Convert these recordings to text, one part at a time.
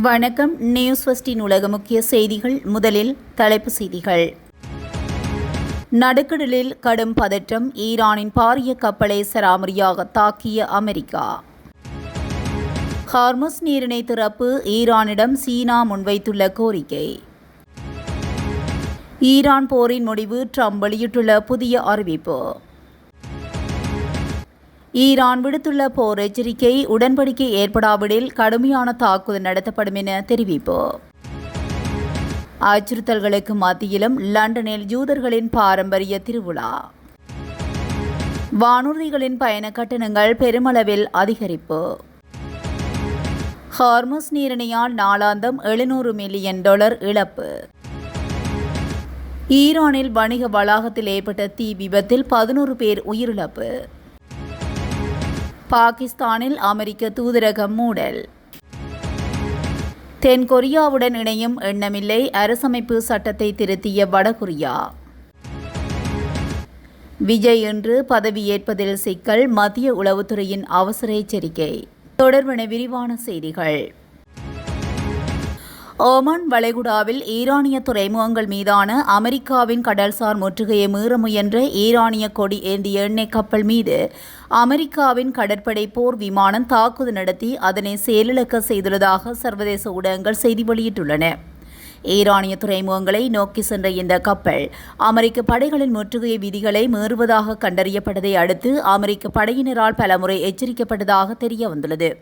வணக்கம். நியூஸ் ஃபர்ஸ்டின் உலக முக்கிய செய்திகள். முதலில் தலைப்புச் செய்திகள். நடுக்கடலில் கடும் பதற்றம். ஈரானின் பாரிய கப்பலை சராமரியாக தாக்கிய அமெரிக்கா. ஹார்முஸ் நீரிணை திறப்பு ஈரானிடம் சீனா முன்வைத்துள்ள கோரிக்கை. ஈரான் போரின் முடிவு. ட்ரம்ப் வெளியிட்டுள்ள புதிய அறிவிப்பு. ஈரான் விடுத்துள்ள போர் எச்சரிக்கை. உடன்படிக்கை ஏற்படாவிடில் கடுமையான தாக்குதல் நடத்தப்படும் என தெரிவிப்பு. அச்சுறுத்தல்களுக்கு மத்தியிலும் லண்டனில் யூதர்களின் பாரம்பரிய திருவிழா. வானூர்திகளின் பயண கட்டணங்கள் பெருமளவில் அதிகரிப்பு. ஹார்முஸ் நீரிணையால் நாளாந்தம் $700 மில்லியன் இழப்பு. ஈரானில் வணிக வளாகத்தில் ஏற்பட்ட தீ விபத்தில் 11 பேர் உயிரிழப்பு. பாகிஸ்தானில் அமெரிக்க தூதரகம் மூடல். தென்கொரியாவுடன் இணையும் எண்ணமில்லை. அரசமைப்பு சட்டத்தை திருத்திய வடகொரியா. விஜய் இன்று பதவியேற்பதில் சிக்கல். மத்திய உளவுத்துறையின் அவசர எச்சரிக்கை. தொடர்பான விரிவான செய்திகள். ஓமான் வளைகுடாவில் ஈரானிய துறைமுகங்கள் மீதான அமெரிக்காவின் கடல்சார் முற்றுகையை மீற முயன்ற ஈரானிய கொடி ஏந்திய எண்ணெய் கப்பல் மீது அமெரிக்காவின் கடற்படை போர் விமானம் தாக்குதல் நடத்தி அதனை செயலிழக்க செய்துள்ளதாக சர்வதேச ஊடகங்கள் செய்தி வெளியிட்டுள்ளன. ஈரானிய துறைமுகங்களை நோக்கி சென்ற இந்த கப்பல் அமெரிக்க படைகளின் முற்றுகை விதிகளை மீறுவதாக கண்டறியப்பட்டதை அடுத்து அமெரிக்க படையினரால் பலமுறை எச்சரிக்கப்பட்டதாக தெரிய வந்துள்ளது.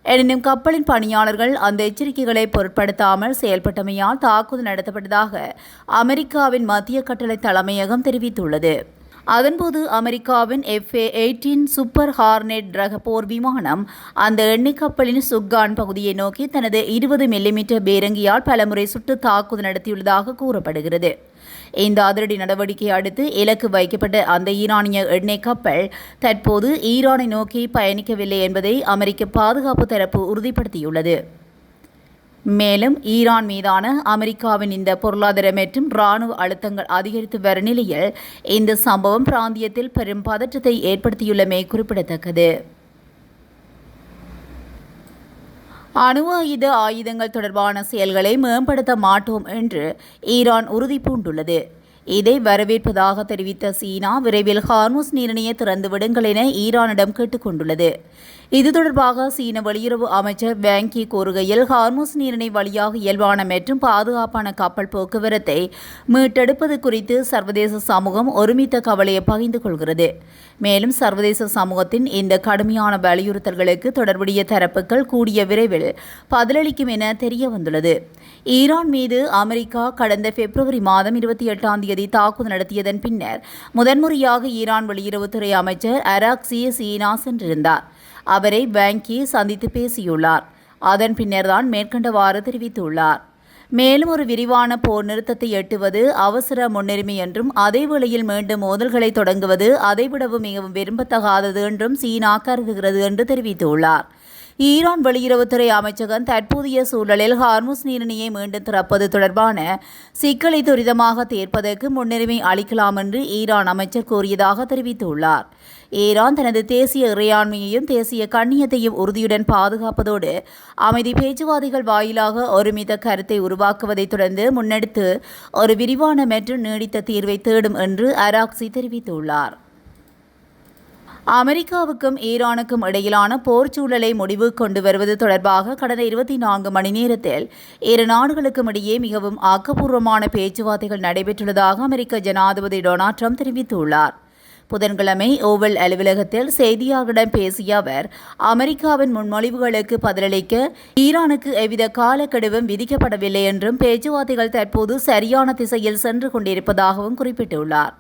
எனினும் கப்பலின் பணியாளர்கள் அந்த எச்சரிக்கைகளை பொருட்படுத்தாமல் செயல்பட்டமையால் தாக்குதல் நடத்தப்பட்டதாக அமெரிக்காவின் மத்திய கட்டளை தலைமையகம் தெரிவித்துள்ளது. அதன்போது அமெரிக்காவின் FA-18 சூப்பர் ஹார்னெட் ரக போர் விமானம் அந்த எண்ணெய் கப்பலின் சுக்கான் பகுதியை நோக்கி தனது 20 மில்லிமீட்டர் பேரங்கியால் பலமுறை சுட்டு தாக்குதல் நடத்தியுள்ளதாக கூறப்படுகிறது. இந்த அதிரடி நடவடிக்கையை அடுத்து இலக்கு வைக்கப்பட்ட அந்த ஈரானிய எண்ணெய் கப்பல் தற்போது ஈரானை நோக்கி பயணிக்கவில்லை என்பதை அமெரிக்க பாதுகாப்பு தரப்பு உறுதிப்படுத்தியுள்ளது. மேலும் ஈரான் மீதான அமெரிக்காவின் இந்த பொருளாதார மற்றும் இராணுவ அழுத்தங்கள் அதிகரித்து வரும் நிலையில் இந்த சம்பவம் பிராந்தியத்தில் பெரும் பதற்றத்தை ஏற்படுத்தியுள்ளமை குறிப்பிடத்தக்கது. அணு ஆயுதங்கள் தொடர்பான செயல்களை மேம்படுத்த மாட்டோம் என்று ஈரான் உறுதி பூண்டுள்ளது. இதை வரவேற்பதாக தெரிவித்த சீனா விரைவில் ஹார்முஸ் நீரிணையை திறந்து விடுங்கள் என ஈரானிடம் கேட்டுக் கொண்டுள்ளது. இது தொடர்பாக சீன வெளியுறவு அமைச்சர் வாங் யி கூறுகையில், ஹார்முஸ் நீரிணை வழியாக இயல்பான மற்றும் பாதுகாப்பான கப்பல் போக்குவரத்தை மீட்டெடுப்பது குறித்து சர்வதேச சமூகம் ஒருமித்த கவலையை பகிர்ந்து கொள்கிறது. மேலும் சர்வதேச சமூகத்தின் இந்த கடுமையான வலியுறுத்தல்களுக்கு தொடர்புடைய தரப்புகள் கூடிய விரைவில் பதிலளிக்கும் என தெரிய வந்துள்ளது. ஈரான் மீது அமெரிக்கா கடந்த பிப்ரவரி மாதம் 28ஆம் தேதி தாக்குதல் நடத்தியதன் பின்னர் முதன்முறையாக ஈரான் வெளியுறவுத்துறை அமைச்சர் அராக்சி சீனா சென்றிருந்தார். அவரை வாங் யி சந்தித்து பேசியுள்ளார். அதன் பின்னர்தான் மேற்கண்டவாறு தெரிவித்துள்ளார். மேலும் ஒரு விரிவான போர் நிறுத்தத்தை எட்டுவது அவசர முன்னுரிமை என்றும் அதேவேளையில் மீண்டும் மோதல்களை தொடங்குவது அதைவிடவும் மிகவும் விரும்பத்தகாதது என்றும் சீனா கருதுகிறது என்று தெரிவித்துள்ளார். ஈரான் வெளியுறவுத்துறை அமைச்சகம் தற்போதைய சூழலில் ஹார்முஸ் நீரிணையை மீண்டும் திறப்பது தொடர்பான சிக்கலை துரிதமாக தீர்ப்பதற்கு முன்னுரிமை அளிக்கலாம் என்று ஈரான் அமைச்சர் கூறியதாக தெரிவித்துள்ளார். ஈரான் தனது தேசிய இறையாண்மையையும் தேசிய கண்ணியத்தையும் உறுதியுடன் பாதுகாப்பதோடு அமைதி பேச்சுவார்த்தைகள் வாயிலாக ஒருமித்த கருத்தை உருவாக்குவதை தொடர்ந்து முன்னெடுத்து ஒரு விரிவான மற்றும் நீடித்த தீர்வை தேடும் என்று அராக்சி தெரிவித்துள்ளார். அமெரிக்காவுக்கும் ஈரானுக்கும் இடையிலான போர் சூழலை முடிவு கொண்டு வருவது தொடர்பாக கடந்த 24 மணி நேரத்தில் இரு நாடுகளுக்கும் இடையே மிகவும் ஆக்கப்பூர்வமான பேச்சுவார்த்தைகள் நடைபெற்றுள்ளதாக அமெரிக்க ஜனாதிபதி டொனால்ட் ட்ரம்ப் தெரிவித்துள்ளார். புதன்கிழமை ஓவல் அலுவலகத்தில் செய்தியாளர்களிடம் பேசிய அவர், அமெரிக்காவின் முன்மொழிவுகளுக்கு பதிலளிக்க ஈரானுக்கு எவ்வித காலக்கெடுவும் விதிக்கப்படவில்லை என்றும் பேச்சுவார்த்தைகள் தற்போது சரியான திசையில் சென்று கொண்டிருப்பதாகவும் குறிப்பிட்டுள்ளார்.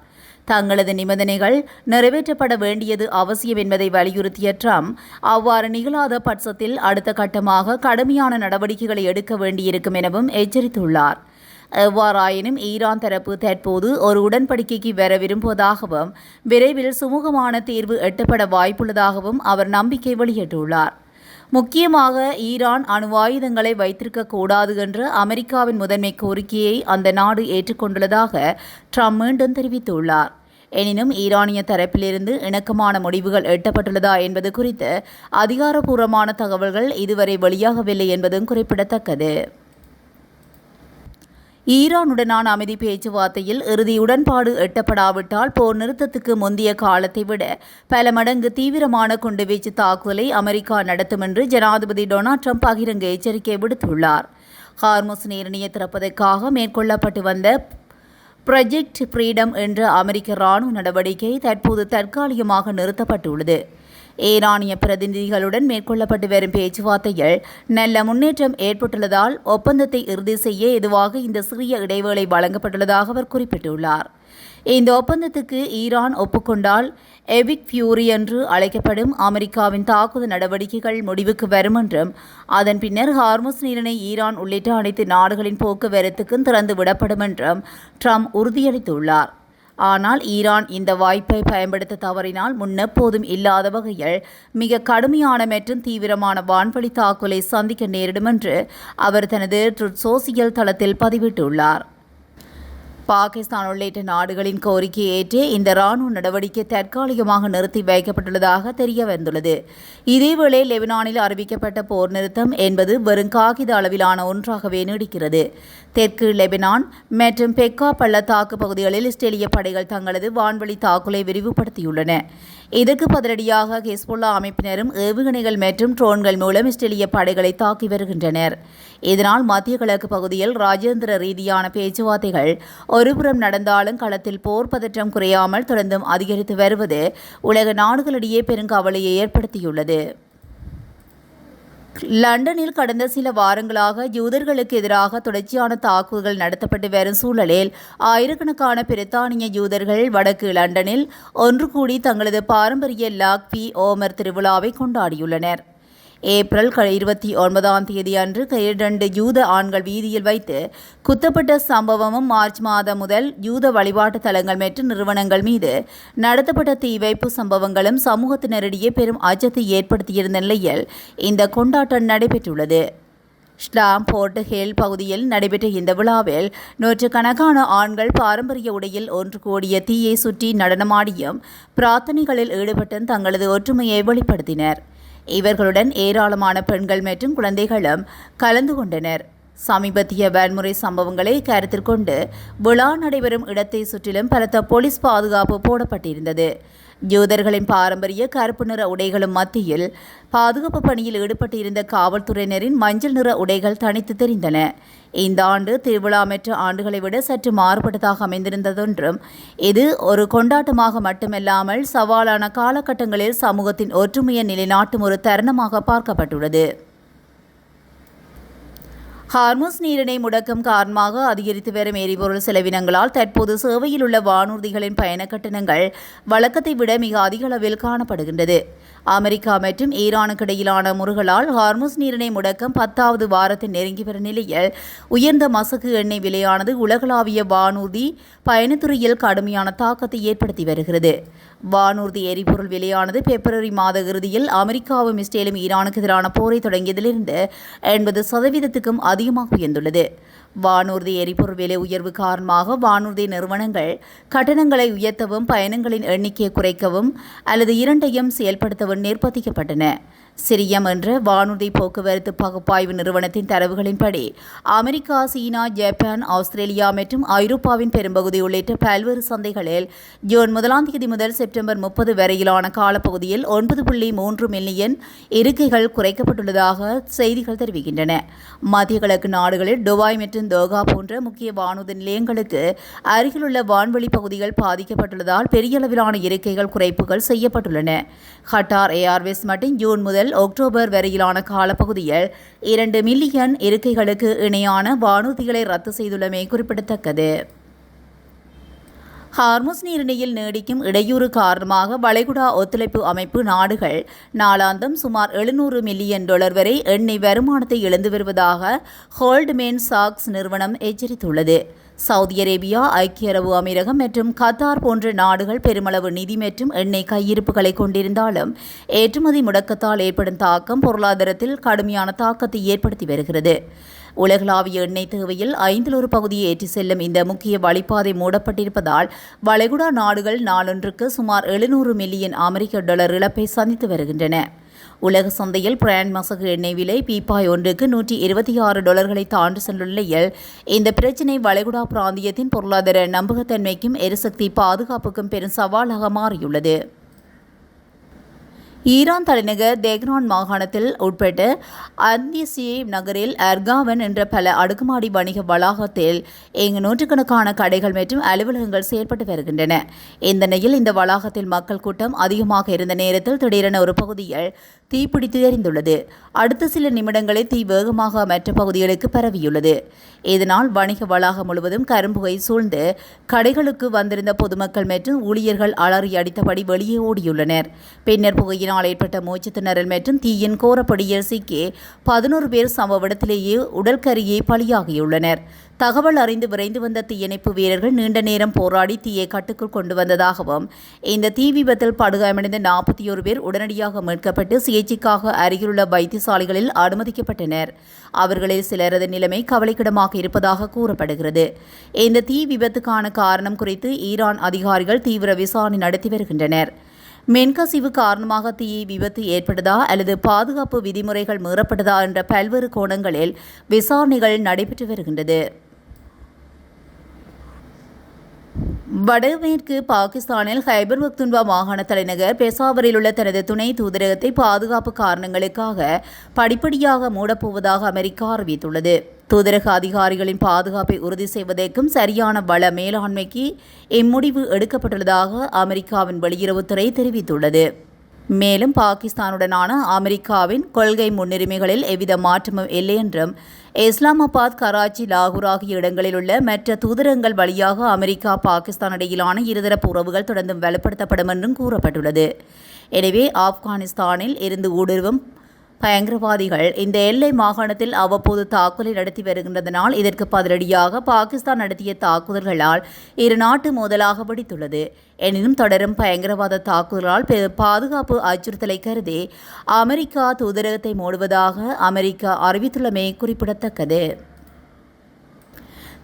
தங்களது நிபந்தனைகள் நிறைவேற்றப்பட வேண்டியது அவசியம் என்பதை வலியுறுத்திய ட்ரம்ப், அவ்வாறு நிகழாத பட்சத்தில் அடுத்த கட்டமாக கடுமையான நடவடிக்கைகளை எடுக்க வேண்டியிருக்கும் எனவும் எச்சரித்துள்ளார். எவ்வாறாயினும் ஈரான் தரப்பு தற்போது ஒரு உடன்படிக்கைக்கு வர விரும்புவதாகவும் விரைவில் சுமூகமான தீர்வு எட்டப்பட வாய்ப்புள்ளதாகவும் அவர் நம்பிக்கை வெளியிட்டுள்ளார். முக்கியமாக ஈரான் அணு ஆயுதங்களை வைத்திருக்கக் கூடாது என்ற அமெரிக்காவின் முதன்மை கோரிக்கையை அந்த நாடு ஏற்றுக்கொண்டுள்ளதாக ட்ரம்ப் மீண்டும் தெரிவித்துள்ளார். எனினும் ஈரானிய தரப்பிலிருந்து இணக்கமான முடிவுகள் எட்டப்பட்டுள்ளதா என்பது குறித்து அதிகாரப்பூர்வமான தகவல்கள் இதுவரை வெளியாகவில்லை என்பதும் குறிப்பிடத்தக்கது. ஈரானுடனான அமைதி பேச்சுவார்த்தையில் இறுதி உடன்பாடு எட்டப்படாவிட்டால் போர் நிறுத்தத்துக்கு முந்தைய காலத்தை விட பல மடங்கு தீவிரமான குண்டுவீச்சு தாக்குதலை அமெரிக்கா நடத்தும் என்று ஜனாதிபதி டொனால்ட் ட்ரம்ப் பகிரங்க எச்சரிக்கை விடுத்துள்ளார். ஹார்முஸ் நீரிணையை திறப்பதற்காக மேற்கொள்ளப்பட்டு வந்த ப்ரொஜெக்ட் ஃப்ரீடம் என்ற அமெரிக்க இராணுவ நடவடிக்கை தற்போது தற்காலிகமாக நிறுத்தப்பட்டுள்ளது. ஈரானிய பிரதிநிதிகளுடன் மேற்கொள்ளப்பட்டு வரும் பேச்சுவார்த்தையில் நல்ல முன்னேற்றம் ஏற்பட்டுள்ளதால் ஒப்பந்தத்தை இறுதி செய்ய எதுவாக இந்த சிறிய இடைவேளை வழங்கப்பட்டுள்ளதாக அவர் குறிப்பிட்டுள்ளார். இந்த ஒப்பந்தத்துக்கு ஈரான் ஒப்புக்கொண்டால் எபிக் ஃபியூரி என்று அழைக்கப்படும் அமெரிக்காவின் தாக்குதல் நடவடிக்கைகள் முடிவுக்கு வரும் என்றும் அதன் பின்னர் ஹார்முஸ் நீரிணை ஈரான் உள்ளிட்ட அனைத்து நாடுகளின் போக்குவரத்துக்கும் திறந்து விடப்படும் என்றும் ட்ரம்ப் உறுதியளித்துள்ளார். ஆனால் ஈரான் இந்த வாய்ப்பை பயன்படுத்த தவறினால் முன்னெப்போதும் இல்லாத வகையில் மிக கடுமையான மற்றும் தீவிரமான வான்வழி தாக்குதலை சந்திக்க நேரிடும் என்று அவர் தனது ட்ரூத் சோசியல் தளத்தில் பதிவிட்டுள்ளார். பாகிஸ்தான் உள்ளிட்ட நாடுகளின் கோரிக்கையை ஏற்று இந்த இராணுவ நடவடிக்கை தற்காலிகமாக நிறுத்தி வைக்கப்பட்டுள்ளதாக தெரிய வந்துள்ளது. இதேவேளை லெபனானில் அறிவிக்கப்பட்ட போர் நிறுத்தம் என்பது வெறும் காகித அளவிலான ஒன்றாகவே நீடிக்கிறது. தெற்கு லெபனான் மற்றும் பெக்கா பள்ளத்தாக்கு பகுதிகளில் இஸ்ரேலிய படைகள் தங்களது வான்வழி தாக்குதலை விரிவுபடுத்தியுள்ளன. இதற்கு பதிலடியாக ஹெஸ்புல்லா அமைப்பினரும் ஏவுகணைகள் மற்றும் ட்ரோன்கள் மூலம் இஸ்ரேலிய படைகளை தாக்கி வருகின்றனர். இதனால் மத்திய கிழக்கு பகுதியில் ராஜேந்திர ரீதியான பேச்சுவார்த்தைகள் ஒருபுறம் நடந்தாலும் களத்தில் போர் பதற்றம் குறையாமல் தொடர்ந்தும் அதிகரித்து வருவது உலக நாடுகளிடையே பெருங்கவலையை ஏற்படுத்தியுள்ளது. லண்டனில் கடந்த சில வாரங்களாக யூதர்களுக்கு எதிராக தொடர்ச்சியான தாக்குதல்கள் நடத்தப்பட்டு வரும் சூழலில் ஆயிரக்கணக்கான பிரித்தானிய யூதர்கள் வடக்கு லண்டனில் ஒன்று கூடி தங்களது பாரம்பரிய லாக் பி ஓமர் திருவிழாவை கொண்டாடியுள்ளனர். ஏப்ரல் 29 அன்று 2 யூத ஆண்கள் வீதியில் வைத்து குத்தப்பட்ட சம்பவமும் மார்ச் மாதம் முதல் யூத வழிபாட்டு தலங்கள் மற்றும் நிறுவனங்கள் மீது நடத்தப்பட்ட தீ வைப்பு சம்பவங்களும் சமூகத்தினரிடையே பெரும் அச்சத்தை ஏற்படுத்தியிருந்த நிலையில் இந்த கொண்டாட்டம் நடைபெற்றுள்ளது. ஸ்டாம்போர்ட் ஹில் பகுதியில் நடைபெற்ற இந்த விழாவில் நூற்றுக்கணக்கான ஆண்கள் பாரம்பரிய உடையில் ஒன்று கூடிய தீயை சுற்றி நடனமாடியும் பிரார்த்தனைகளில் ஈடுபட்டும் தங்களது ஒற்றுமையை வெளிப்படுத்தினர். இவர்களுடன் ஏராளமான பெண்கள் மற்றும் குழந்தைகளும் கலந்து கொண்டனர். சமீபத்திய வன்முறை சம்பவங்களை கருத்தில் கொண்டு விழா நடைபெறும் இடத்தை சுற்றிலும் பலத்த போலீஸ் பாதுகாப்பு போடப்பட்டிருந்தது. யூதர்களின் பாரம்பரிய கருப்பு நிற உடைகளும் மத்தியில் பாதுகாப்பு பணியில் ஈடுபட்டிருந்த காவல்துறையினரின் மஞ்சள் நிற உடைகள் தனித்து தெரிந்தன. இந்த ஆண்டு திருவிழா மற்ற ஆண்டுகளை விட சற்று மாறுபட்டதாக அமைந்திருந்ததொன்றும் இது ஒரு கொண்டாட்டமாக மட்டுமல்லாமல் சவாலான காலகட்டங்களில் சமூகத்தின் ஒற்றுமையை நிலைநாட்டும் ஒரு தருணமாக பார்க்கப்பட்டுள்ளது. ஹார்முஸ் நீரிணை முடக்கம் காரணமாக அதிகரித்து வரும் எரிபொருள் செலவினங்களால் தற்போது சேவையில் உள்ள வானூர்திகளின் பயண கட்டணங்கள் வழக்கத்தை விட மிக அதிக அளவில் காணப்படுகின்றது. அமெரிக்கா மற்றும் ஈரானுக்கு இடையிலான முறுகலால் ஹார்முஸ் நீரிணை முடக்கம் 10வது வாரத்தை நெருங்கி வரும் நிலையில் உயர்ந்த மசகு எண்ணெய் விலையானது உலகளாவிய வானூர்தி பயணத்துறையில் கடுமையான தாக்கத்தை ஏற்படுத்தி வருகிறது. வானூர்தி எரிபொருள் விலையானது பிப்ரவரி மாத இறுதியில் அமெரிக்காவும் இஸ்ரேலும் ஈரானுக்கு எதிரான போரை தொடங்கியதிலிருந்து 80%க்கும் அதிகமாக உயர்ந்துள்ளது. வானூர்தி எரிபொருள் விலை உயர்வு காரணமாக வானூர்தி நிறுவனங்கள் கட்டணங்களை உயர்த்தவும் பயணங்களின் எண்ணிக்கையை குறைக்கவும் அல்லது இரண்டையும் செயல்படுத்தவும் நிர்பந்திக்கப்பட்டன. சிரியம் என்ற வானூர்தி போக்குவரத்து பகுப்பாய்வு நிறுவனத்தின் தரவுகளின்படி அமெரிக்கா, சீனா, ஜப்பான், ஆஸ்திரேலியா மற்றும் ஐரோப்பாவின் பெரும்பகுதி உள்ளிட்ட பல்வேறு சந்தைகளில் ஜூன் 1 முதல் செப்டம்பர் 30 வரையிலான காலப்பகுதியில் 9.3 மில்லியன் இருக்கைகள் குறைக்கப்பட்டுள்ளதாக செய்திகள் தெரிவிக்கின்றன. மத்திய கிழக்கு நாடுகளில் துபாய் மற்றும் தோகா போன்ற முக்கிய வானூர்தி நிலையங்களுக்கு அருகிலுள்ள வான்வெளி பகுதிகள் பாதிக்கப்பட்டுள்ளதால் பெரிய அளவிலான இருக்கைகள் குறைப்புகள் செய்யப்பட்டுள்ளன. கட்டார் ஏர்வேஸ் மட்டும் ஜூன் முதல் அக்டோபர் வரையிலான காலப்பகுதியில் 2 மில்லியன் இருக்கைகளுக்கு இணையான வானூர்திகளை ரத்து செய்துள்ளமை குறிப்பிடத்தக்கது. ஹார்முஸ் நீரிணையில் நீடிக்கும் இடையூறு காரணமாக வளைகுடா ஒத்துழைப்பு அமைப்பு நாடுகள் நாளாந்தம் சுமார் $700 மில்லியன் வரை எண்ணெய் வருமானத்தை இழந்து வருவதாக கோல்ட்மேன் சாக்ஸ் நிறுவனம் எச்சரித்துள்ளது. சவுதி அரேபியா, ஐக்கிய அரபு அமீரகம் மற்றும் கத்தார் போன்ற நாடுகள் பெருமளவு நிதி மற்றும் எண்ணெய் கையிருப்புகளை கொண்டிருந்தாலும் ஏற்றுமதி முடக்கத்தால் ஏற்படும் தாக்கம் பொருளாதாரத்தில் கடுமையான தாக்கத்தை ஏற்படுத்தி வருகிறது. உலகளாவிய எண்ணெய் தேவையில் 1/5 பகுதியை ஏற்றி செல்லும் இந்த முக்கிய வழிப்பாதை மூடப்பட்டிருப்பதால் வளைகுடா நாடுகள் நாளொன்றுக்கு சுமார் 700 மில்லியன் அமெரிக்க டாலர் இழப்பை சந்தித்து வருகின்றன. உலக சந்தையில் பிராண்ட் மசகு எண்ணெய் விலை பீப்பாய் ஒன்றுக்கு $126 தாண்டி செல்லும் நிலையில் இந்த பிரச்சினை வளைகுடா பிராந்தியத்தின் பொருளாதார நம்பகத்தன்மைக்கும் எரிசக்தி பாதுகாப்புக்கும் பெரும் சவாலாக மாறியுள்ளது. ஈரான் தலைநகர் தெஹ்ரான் மாகாணத்தில் உட்பட்ட அந்தியசி நகரில் அர்காவன் என்ற பல அடுக்குமாடி வணிக வளாகத்தில் இங்கு நூற்றுக்கணக்கான கடைகள் மற்றும் அலுவலகங்கள் செயல்பட்டு வருகின்றன. இந்த நிலையில் இந்த வளாகத்தில் மக்கள் கூட்டம் அதிகமாக இருந்த நேரத்தில் திடீரென ஒரு பகுதியில் தீப்பிடித்து எரிந்துள்ளது. அடுத்த சில நிமிடங்களில் தீ வேகமாக மற்ற பகுதிகளுக்கு பரவியுள்ளது. இதனால் வணிக வளாகம் முழுவதும் கரும்புகை சூழ்ந்து கடைகளுக்கு வந்திருந்த பொதுமக்கள் மற்றும் ஊழியர்கள் அலறி அடித்தபடி வெளியே ஓடியுள்ளனர். பின்னர் புகையினால் ஏற்பட்ட மூச்சு திணறல் மற்றும் தீயின் கோரப்படியில் சிக்கி 11 பேர் சம்பவ இடத்திலேயே உடல் கருகி பலியாகியுள்ளனர். தகவல் அறிந்து விரைந்து வந்த தீயணைப்பு வீரர்கள் நீண்ட நேரம் போராடி தீயை கட்டுக்குள் கொண்டு வந்ததாகவும் இந்த தீ விபத்தில் படுகாயமடைந்த 41 பேர் உடனடியாக மீட்கப்பட்டு சிகிச்சைக்காக அருகிலுள்ள வைத்தியசாலைகளில் அனுமதிக்கப்பட்டனர். அவர்களில் சிலரது நிலைமை கவலைக்கிடமாக இருப்பதாக கூறப்படுகிறது. இந்த தீ விபத்துக்கான காரணம் குறித்து ஈரான் அதிகாரிகள் தீவிர விசாரணை நடத்தி வருகின்றனர். மின்கசிவு காரணமாக தீ விபத்து ஏற்பட்டதா அல்லது பாதுகாப்பு விதிமுறைகள் மீறப்பட்டதா என்ற பல்வேறு கோணங்களில் விசாரணைகள் நடைபெற்று வருகின்றது. வடமேற்கு பாகிஸ்தானில் ஹைபர் பக்துன்வா மாகாண தலைநகர் பெசாவரில் உள்ள தனது துணை தூதரகத்தை பாதுகாப்பு காரணங்களுக்காக படிப்படியாக மூடப்போவதாக அமெரிக்கா அறிவித்துள்ளது. தூதரக அதிகாரிகளின் பாதுகாப்பை உறுதி செய்வதற்கும் சரியான வள மேலாண்மைக்கு இம்முடிவு எடுக்கப்பட்டுள்ளதாக அமெரிக்காவின் வெளியுறவுத்துறை தெரிவித்துள்ளது. மேலும் பாகிஸ்தானுடனான அமெரிக்காவின் கொள்கை முன்னுரிமைகளில் எவ்வித மாற்றமும் இல்லை என்றும் இஸ்லாமாபாத், கராச்சி, லாகூர் ஆகிய இடங்களில் உள்ள மற்ற தூதரகங்கள் வழியாக அமெரிக்கா பாகிஸ்தான் இடையிலான இருதரப்பு உறவுகள் தொடர்ந்து வலுப்படுத்தப்படும் என்றும் கூறப்பட்டுள்ளது. எனவே ஆப்கானிஸ்தானில் இருந்து ஊடுருவும் பயங்கரவாதிகள் இந்த எல்லை மாகாணத்தில் அவ்வப்போது தாக்குதலை நடத்தி வருகின்றதனால் இதற்கு பதிலடியாக பாகிஸ்தான் நடத்திய தாக்குதல்களால் இரு நாட்டு மோதலாக வெடித்துள்ளது. எனினும் தொடரும் பயங்கரவாத தாக்குதலால் பாதுகாப்பு அச்சுறுத்தலை கருதி அமெரிக்கா தூதரகத்தை மூடுவதாக அமெரிக்கா அறிவித்துள்ளமை குறிப்பிடத்தக்கது.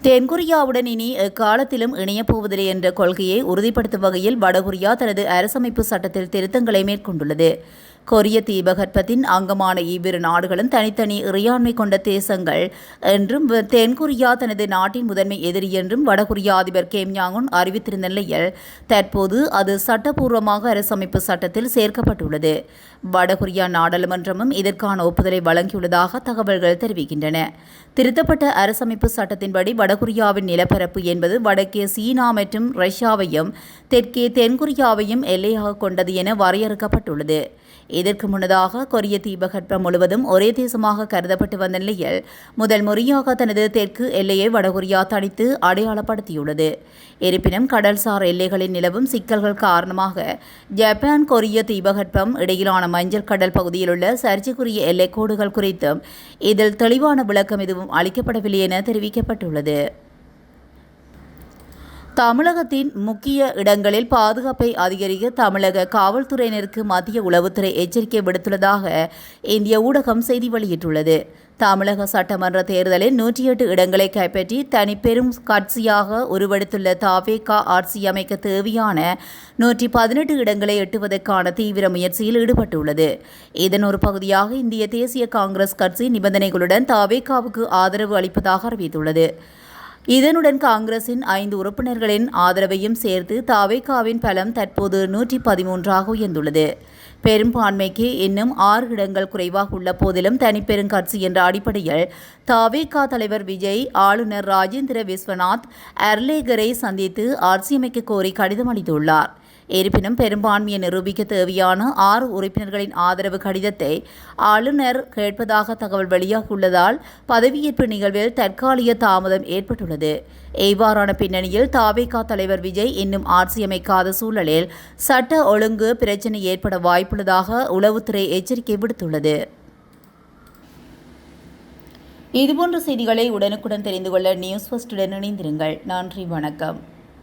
தென்கொரியாவுடன் இனி எக்காலத்திலும் இணையப்போவதில்லை என்ற கொள்கையை உறுதிப்படுத்தும் வகையில் வடகொரியா தனது அரசமைப்பு சட்டத்தில் திருத்தங்களை மேற்கொண்டுள்ளது. கொரிய தீபகற்பத்தின் அங்கமான இவ்விரு நாடுகளும் தனித்தனி இறையாண்மை கொண்ட தேசங்கள் என்றும் தென்கொரியா தனது நாட்டின் முதன்மை எதிரி என்றும் வடகொரியா அதிபர் கிம் ஜாங் உன் அறிவித்திருந்த நிலையில் தற்போது அது சட்டப்பூர்வமாக அரசமைப்பு சட்டத்தில் சேர்க்கப்பட்டுள்ளது. வடகொரியா நாடாளுமன்றமும் இதற்கான ஒப்புதலை வழங்கியுள்ளதாக தகவல்கள் தெரிவிக்கின்றன. திருத்தப்பட்ட அரசமைப்பு சட்டத்தின்படி வடகொரியாவின் நிலப்பரப்பு என்பது வடக்கே சீனா மற்றும் ரஷ்யாவையும் தெற்கே தென்கொரியாவையும் எல்லையாக கொண்டது என வரையறுக்கப்பட்டுள்ளது. இதற்கு முன்னதாக கொரிய தீபகற்பம் முழுவதும் ஒரே தேசமாக கருதப்பட்டு வந்த நிலையில் முதல் முறையாக தனது தெற்கு எல்லையை வடகொரியா தனித்து அடையாளப்படுத்தியுள்ளது. இருப்பினும் கடல்சார் எல்லைகளில் நிலவும் சிக்கல்கள் காரணமாக ஜப்பான் கொரிய தீபகற்பம் இடையிலான மஞ்சள் கடல் பகுதியில் உள்ள சர்ச்சைக்குரிய எல்லைக்கோடுகள் குறித்தும் இதில் தெளிவான விளக்கம் எதுவும் அளிக்கப்படவில்லை என தெரிவிக்கப்பட்டுள்ளது. தமிழகத்தின் முக்கிய இடங்களில் பாதுகாப்பை அதிகரிக்க தமிழக காவல்துறையினருக்கு மத்திய உளவுத்துறை எச்சரிக்கை விடுத்துள்ளதாக இந்திய ஊடகம் செய்தி வெளியிட்டுள்ளது. தமிழக சட்டமன்ற தேர்தலில் 108 இடங்களை கைப்பற்றி தனிப்பெரும் கட்சியாக உருவெடுத்துள்ள தவேக ஆட்சி அமைக்க தேவையான 118 இடங்களை எட்டுவதற்கான தீவிர முயற்சியில் ஈடுபட்டுள்ளது. இதன் ஒரு பகுதியாக இந்திய தேசிய காங்கிரஸ் கட்சி நிபந்தனைகளுடன் தவேகவுக்கு ஆதரவு அளிப்பதாக அறிவித்துள்ளது. இதனுடன் காங்கிரசின் 5 உறுப்பினர்களின் ஆதரவையும் சேர்த்து தவேகாவின் பலம் தற்போது 113ஆக உயர்ந்துள்ளது. பெரும்பான்மைக்கு இன்னும் 6 இடங்கள் குறைவாக உள்ள போதிலும் தனிப்பெருங்கட்சி என்ற அடிப்படையில் தவேகா தலைவர் விஜய் ஆளுநர் ராஜேந்திர விஸ்வநாத் அர்லேகரை சந்தித்து ஆட்சியமைக்க கோரி கடிதம் அளித்துள்ளார். இருப்பினும் பெரும்பான்மையை நிரூபிக்க தேவையான 6 உறுப்பினர்களின் ஆதரவு கடிதத்தை ஆளுநர் கேட்பதாக தகவல் வெளியாகியுள்ளதால் பதவியேற்பு நிகழ்வில் தற்காலிக தாமதம் ஏற்பட்டுள்ளது. இவ்வாறான பின்னணியில் தவேகா தலைவர் விஜய் இன்னும் ஆட்சியமைக்காத சூழலில் சட்ட ஒழுங்கு பிரச்சினை ஏற்பட வாய்ப்புள்ளதாக உளவுத்துறை எச்சரிக்கை விடுத்துள்ளது. இதுபோன்ற செய்திகளை உடனுக்குடன் தெரிந்து கொள்ள நியூஸ் ஃபர்ஸ்டுடன் இணைந்திருங்கள். நன்றி, வணக்கம்.